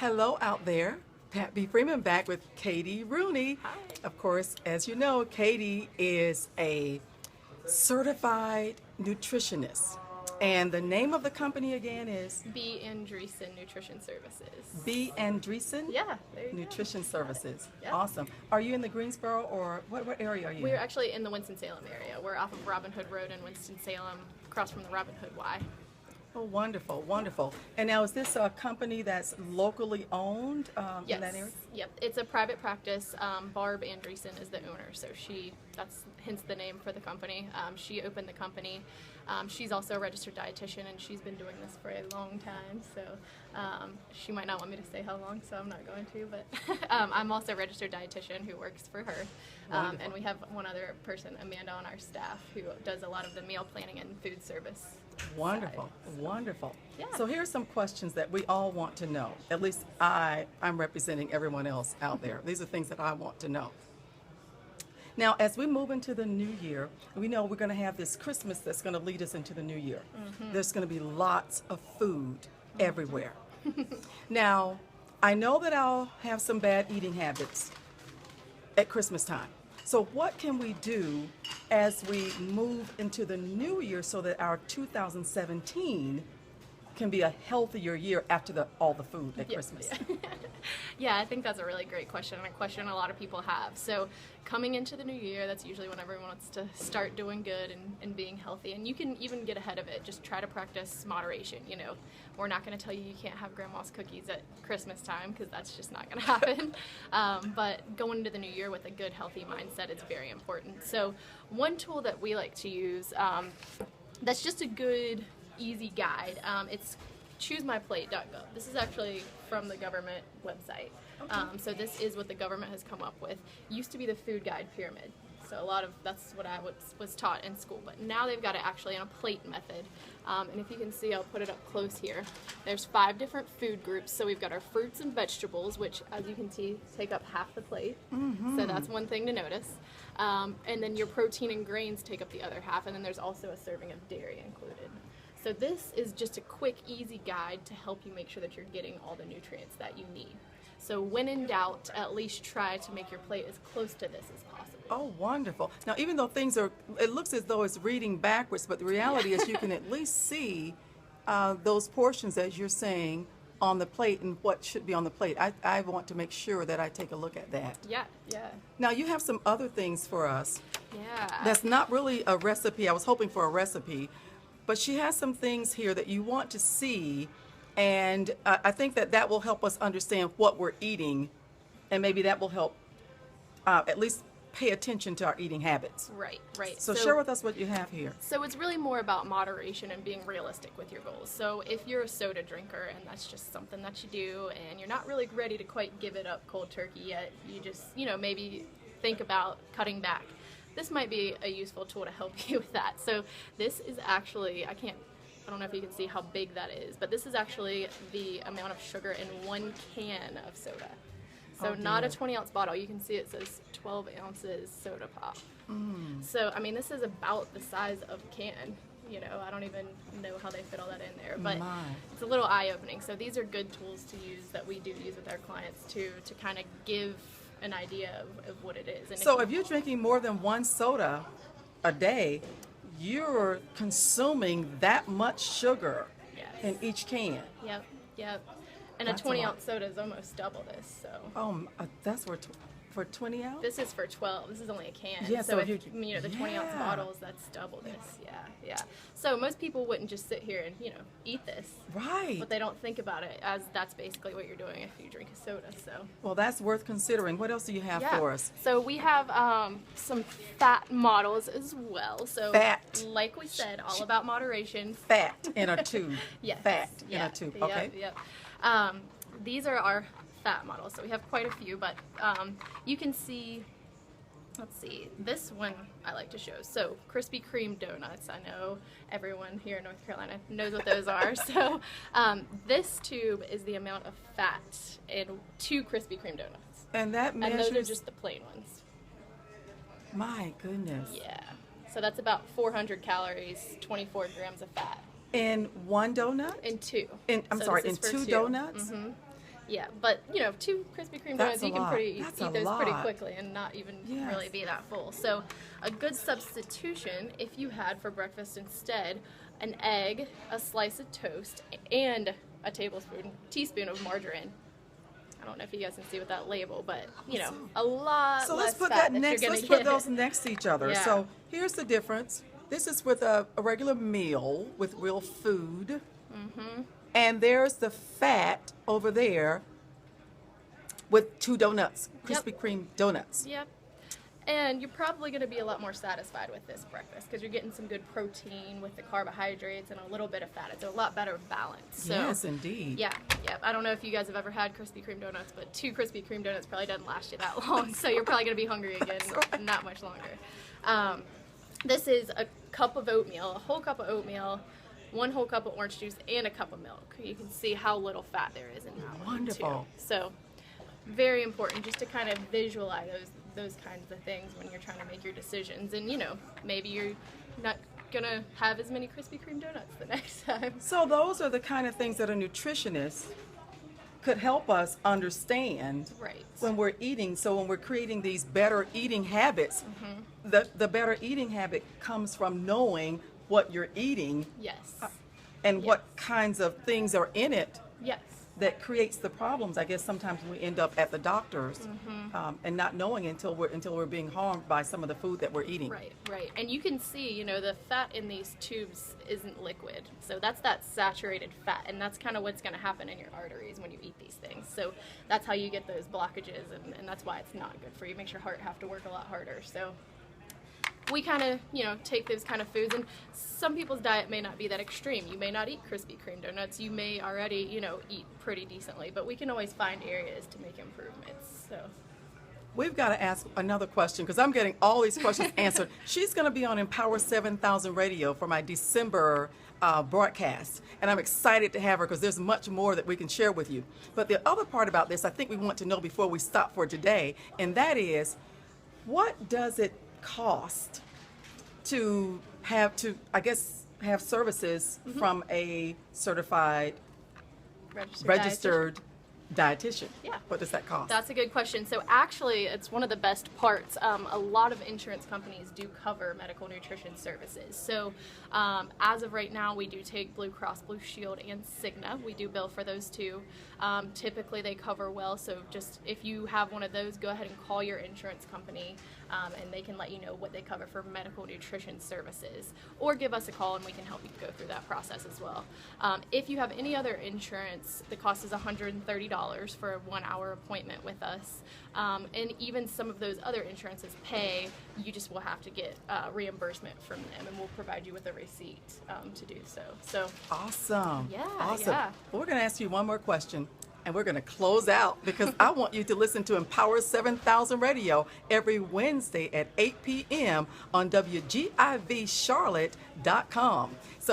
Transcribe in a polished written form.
Hello out there. Pat B. Freeman back with Katie Rooney. Hi. Of course, as you know, Katie is a certified nutritionist. And the name of the company again is B. Andreessen Nutrition Services. B. Andreessen Yeah, there you Nutrition Services. Yeah. Awesome. Are you in the Greensboro or what area are you go. We're in? actually in the Winston-Salem area. We're off of Robin Hood Road in Winston-Salem, across from the Robin Hood Y. Oh, wonderful, wonderful. And now is this a company that's locally owned Yes. in that area? Yep. It's a private practice. Barb Andreessen is the owner, so that's hence the name for the company. She opened the company. She's also a registered dietitian, and she's been doing this for a long time, so she might not want me to say how long, so I'm not going to, but I'm also a registered dietitian who works for her. And we have one other person, Amanda, on our staff who does a lot of the meal planning and food service. Wonderful, wonderful. Yeah. So here are some questions that we all want to know. At least I'm representing everyone else out there. These are things that I want to know. Now, as we move into the new year, we know we're going to have this Christmas that's going to lead us into the new year. Mm-hmm. There's going to be lots of food everywhere. Now, I know that I'll have some bad eating habits at Christmas time. So what can we do as we move into the new year so that our 2017 can be a healthier year after all the food at Christmas? Yeah. Yeah, I think that's a really great question, and a question a lot of people have. So coming into the new year, that's usually when everyone wants to start doing good and being healthy. And you can even get ahead of it. Just try to practice moderation. You know, we're not going to tell you can't have grandma's cookies at Christmas time, because that's just not going to happen. But going into the new year with a good, healthy mindset is very important. So one tool that we like to use that's just a good, easy guide. It's choosemyplate.gov. This is actually from the government website. Okay. So this is what the government has come up with. Used to be the food guide pyramid. So that's what I was taught in school. But now they've got it actually in a plate method. And if you can see, I'll put it up close here. There's 5 different food groups. So we've got our fruits and vegetables, which, as you can see, take up half the plate. Mm-hmm. So that's one thing to notice. And then your protein and grains take up the other half. And then there's also a serving of dairy included. So this is just a quick, easy guide to help you make sure that you're getting all the nutrients that you need. So when in doubt, at least try to make your plate as close to this as possible. Oh, wonderful. Now, even though it looks as though it's reading backwards, but the reality is you can at least see those portions, as you're saying, on the plate and what should be on the plate. I want to make sure that I take a look at that. Yeah. Now, you have some other things for us. Yeah. That's not really a recipe. I was hoping for a recipe. But she has some things here that you want to see, and I think that will help us understand what we're eating, and maybe that will help at least pay attention to our eating habits. Right. So share with us what you have here. So it's really more about moderation and being realistic with your goals. So if you're a soda drinker and that's just something that you do, and you're not really ready to quite give it up cold turkey yet, you just, maybe think about cutting back. This might be a useful tool to help you with that. So this is actually, I don't know if you can see how big that is, but this is actually the amount of sugar in 1 can of soda. So not a 20-ounce bottle. You can see it says 12 ounces soda pop. Mm. So, this is about the size of a can. I don't even know how they fit all that in there, but it's a little eye-opening. So these are good tools to use that we do use with our clients to kind of give an idea of what it is. And so if you're drinking more than 1 soda a day, you're consuming that much sugar in each can. Yep. And that's a 20-ounce soda is almost double this. So. That's for 20 ounce? This is for 12. This is only a can. Yeah, so if the 20-ounce bottles, that's double this. Yeah. So most people wouldn't just sit here and, eat this. Right. But they don't think about it as that's basically what you're doing if you drink a soda. So. Well, that's worth considering. What else do you have for us? So we have some fat models as well. So fat. Like we said, all about moderation. Fat in a tube. Yes. Fat in a tube. Okay. Yep. These are our fat models. So we have quite a few, but you can see, let's see, this one I like to show. So Krispy Kreme donuts. I know everyone here in North Carolina knows what those are. So this tube is the amount of fat in 2 Krispy Kreme donuts. And that measures... And those are just the plain ones. My goodness. Yeah. So that's about 400 calories, 24 grams of fat. In 1 donut? In 2. In 2 donuts? Mm-hmm. Yeah, but 2 Krispy Kreme That's donuts, a you can lot. eat That's a those pretty lot. quickly and not even Yes. really be that full. So a good substitution, if you had for breakfast instead an egg, a slice of toast, and a teaspoon of margarine. I don't know if you guys can see with that label, but a lot So less let's put fat that next. you're Let's gonna put get. those next to each other. Yeah. So here's the difference. This is with a regular meal with real food, and there's the fat over there with 2 donuts, Yep. Krispy Kreme donuts. Yep. And you're probably going to be a lot more satisfied with this breakfast because you're getting some good protein with the carbohydrates and a little bit of fat. It's a lot better balance. So, Yes, indeed. Yeah. I don't know if you guys have ever had Krispy Kreme donuts, but 2 Krispy Kreme donuts probably doesn't last you that long. So you're probably going to be hungry again not much longer. This is a cup of oatmeal, a whole cup of oatmeal, 1 whole cup of orange juice, and a cup of milk. You can see how little fat there is in that one, Wonderful. too. So very important just to kind of visualize those kinds of things when you're trying to make your decisions. And, maybe you're not going to have as many Krispy Kreme donuts the next time. So those are the kind of things that a nutritionist could help us understand Right. when we're eating. So when we're creating these better eating habits, the better eating habit comes from knowing what you're eating Yes. and what kinds of things are in it Yes. that creates the problems. I guess sometimes we end up at the doctor's and not knowing until we're being harmed by some of the food that we're eating. Right. And you can see, the fat in these tubes isn't liquid. So that's that saturated fat, and that's kind of what's going to happen in your arteries when you eat these things. So that's how you get those blockages, and that's why it's not good for you. It makes your heart have to work a lot harder. So we kind of, take those kind of foods, and some people's diet may not be that extreme. You may not eat Krispy Kreme donuts. You may already, eat pretty decently, but we can always find areas to make improvements. So We've got to ask another question because I'm getting all these questions answered. She's going to be on Empower 7000 Radio for my December broadcast, and I'm excited to have her because there's much more that we can share with you. But the other part about this, I think we want to know before we stop for today, and that is, what does it cost to have services from a certified registered dietitian? Yeah. What does that cost? That's a good question. So actually, it's one of the best parts. A lot of insurance companies do cover medical nutrition services. So as of right now, we do take Blue Cross Blue Shield and Cigna. We do bill for those 2. Typically, they cover well. So just if you have one of those, go ahead and call your insurance company, and they can let you know what they cover for medical nutrition services. Or give us a call, and we can help you go through that process as well. If you have any other insurance, the cost is $130 for a 1-hour appointment with us. And even some of those other insurances pay, you just will have to get reimbursement from them, and we'll provide you with a receipt to do so. So Awesome. Yeah, Awesome. yeah. Well, we're going to ask you one more question, and we're going to close out because I want you to listen to Empower 7000 Radio every Wednesday at 8 p.m. on WGIVCharlotte.com. So